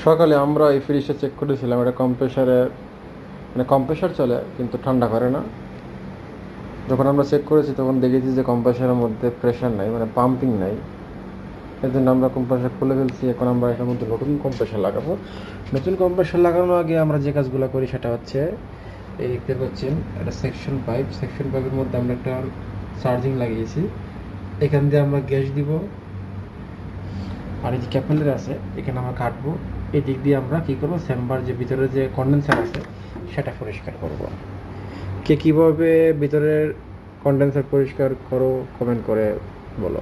সকালে আমরা এই ফ্রিজটা চেক করেছিলাম, এটা কম্প্রেসারে মানে কম্প্রেসার চলে কিন্তু ঠান্ডা করে না। যখন আমরা চেক করেছি তখন দেখেছি যে কম্প্রেসারের মধ্যে প্রেশার নাই, মানে পাম্পিং নাই। এই জন্য আমরা কম্প্রেসার খুলে ফেলছি। এখন আমরা এটার মধ্যে নতুন কম্প্রেসার লাগাবো। নতুন কম্প্রেসার লাগানোর আগে আমরা যে কাজগুলো করি সেটা হচ্ছে, এই দেখতে পাচ্ছেন একটা সেকশন পাইপের মধ্যে আমরা একটা চার্জিং লাগিয়েছি। এখান দিয়ে আমরা গ্যাস দিব, আর এই যে ক্যাপেলার আছে এখানে আমরা কাটবো। এই দিক দিয়ে আমরা কী করবো, চেম্বার যে ভিতরে যে কন্ডেন্সার আছে সেটা পরিষ্কার করব। কে কীভাবে ভিতরের কন্ডেন্সার পরিষ্কার করো কমেন্ট করে বলো।